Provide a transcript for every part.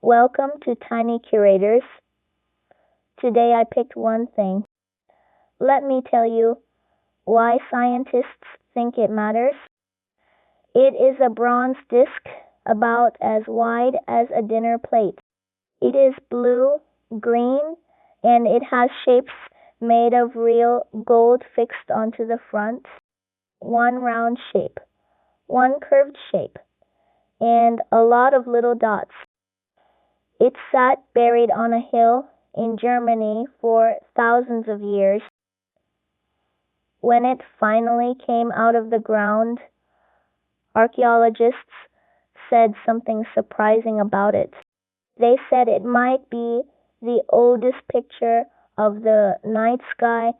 Welcome to Tiny Curators. Today I picked one thing. Let me tell you why scientists think it matters. It is a bronze disc about as wide as a dinner plate. It is blue, green, and it has shapes made of real gold fixed onto the front. One round shape, one curved shape, and a lot of little dots. It sat buried on a hill in Germany for thousands of years. When it finally came out of the ground, archaeologists said something surprising about it. They said it might be the oldest picture of the night sky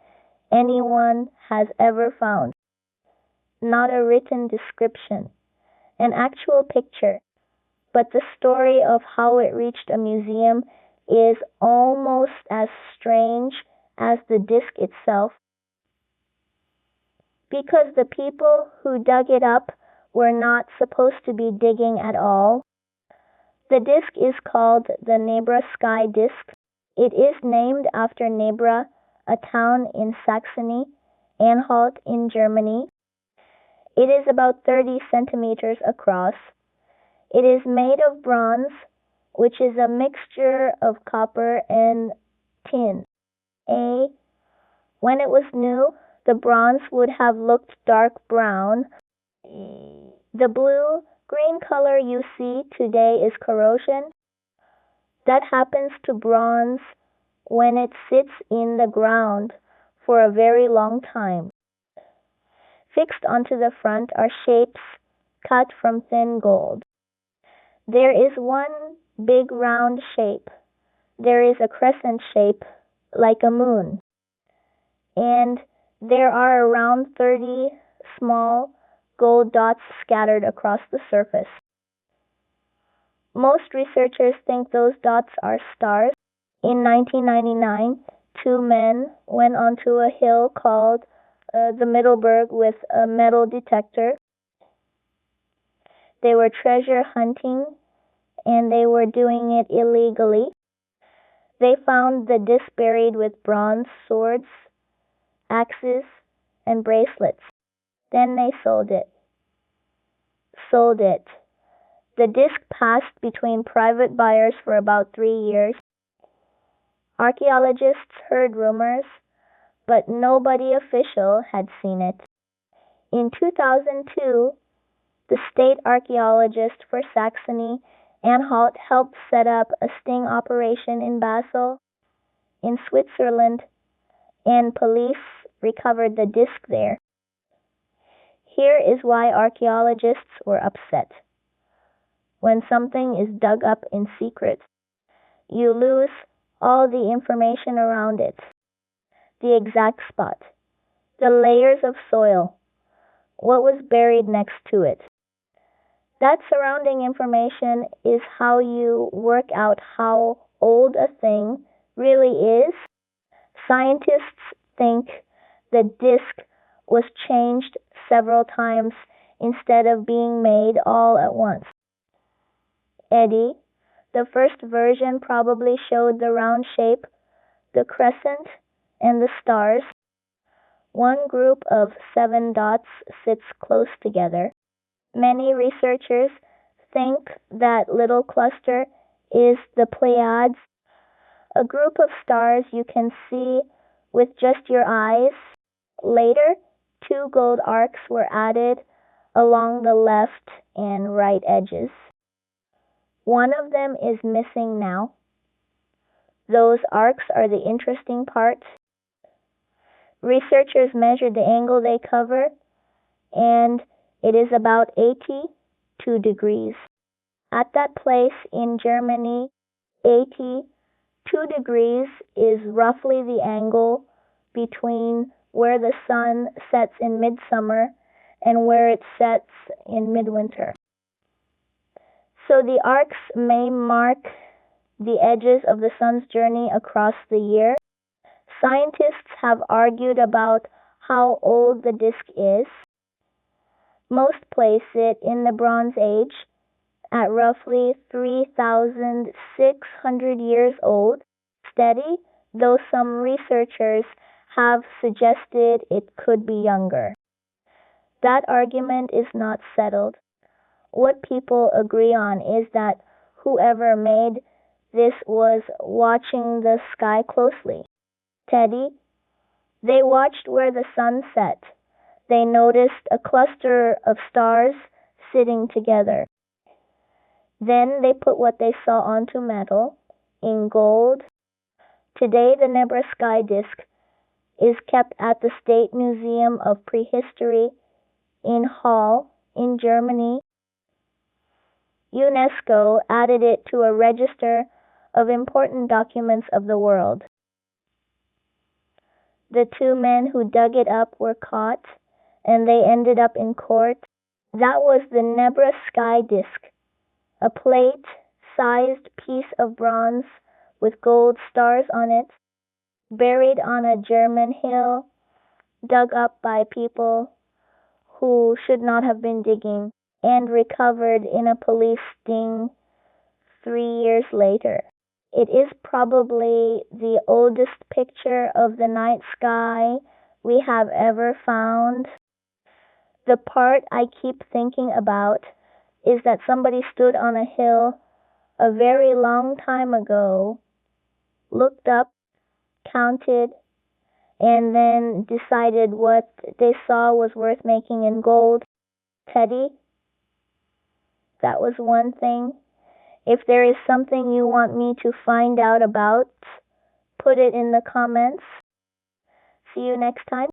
anyone has ever found. Not a written description, an actual picture. But the story of how it reached a museum is almost as strange as the disc itself, because the people who dug it up were not supposed to be digging at all. The disc is called the Nebra Sky Disc. It is named after Nebra, a town in Saxony-Anhalt in Germany. It is about 30 centimeters across. It is made of bronze, which is a mixture of copper and tin. When it was new, the bronze would have looked dark brown. The blue-green color you see today is corrosion. That happens to bronze when it sits in the ground for a very long time. Fixed onto the front are shapes cut from thin gold. There is one big round shape. There is a crescent shape, like a moon. And there are around 30 small gold dots scattered across the surface. Most researchers think those dots are stars. In 1999, two men went onto a hill called the Mittelberg with a metal detector. They were treasure hunting, and they were doing it illegally. They found the disc buried with bronze swords, axes, and bracelets. Then they sold it. The disc passed between private buyers for about 3 years. Archaeologists heard rumors, but nobody official had seen it. In 2002, the state archaeologist for Saxony-Anhalt helped set up a sting operation in Basel, in Switzerland, and police recovered the disc there. Here is why archaeologists were upset. When something is dug up in secret, you lose all the information around it, the exact spot, the layers of soil, what was buried next to it. That surrounding information is how you work out how old a thing really is. Scientists think the disc was changed several times instead of being made all at once. The first version probably showed the round shape, the crescent, and the stars. One group of 7 dots sits close together. Many researchers think that little cluster is the Pleiades, a group of stars you can see with just your eyes. Later, 2 gold arcs were added along the left and right edges. One of them is missing now. Those arcs are the interesting part. Researchers measured the angle they cover, and it is about 82 degrees. At that place in Germany, 82 degrees is roughly the angle between where the sun sets in midsummer and where it sets in midwinter. So the arcs may mark the edges of the sun's journey across the year. Scientists have argued about how old the disc is. Most place it in the Bronze Age, at roughly 3,600 years old, steady, though some researchers have suggested it could be younger. That argument is not settled. What people agree on is that whoever made this was watching the sky closely. Teddy, they watched where the sun set. They noticed a cluster of stars sitting together. Then they put what they saw onto metal, in gold. Today the Nebra Sky Disc is kept at the State Museum of Prehistory in Halle, in Germany. UNESCO added it to a register of important documents of the world. The two men who dug it up were caught, and they ended up in court. That was the Nebra Sky Disc, a plate-sized piece of bronze with gold stars on it, buried on a German hill, dug up by people who should not have been digging, and recovered in a police sting 3 years later. It is probably the oldest picture of the night sky we have ever found. The part I keep thinking about is that somebody stood on a hill a very long time ago, looked up, counted, and then decided what they saw was worth making in gold. Teddy, that was one thing. If there is something you want me to find out about, put it in the comments. See you next time.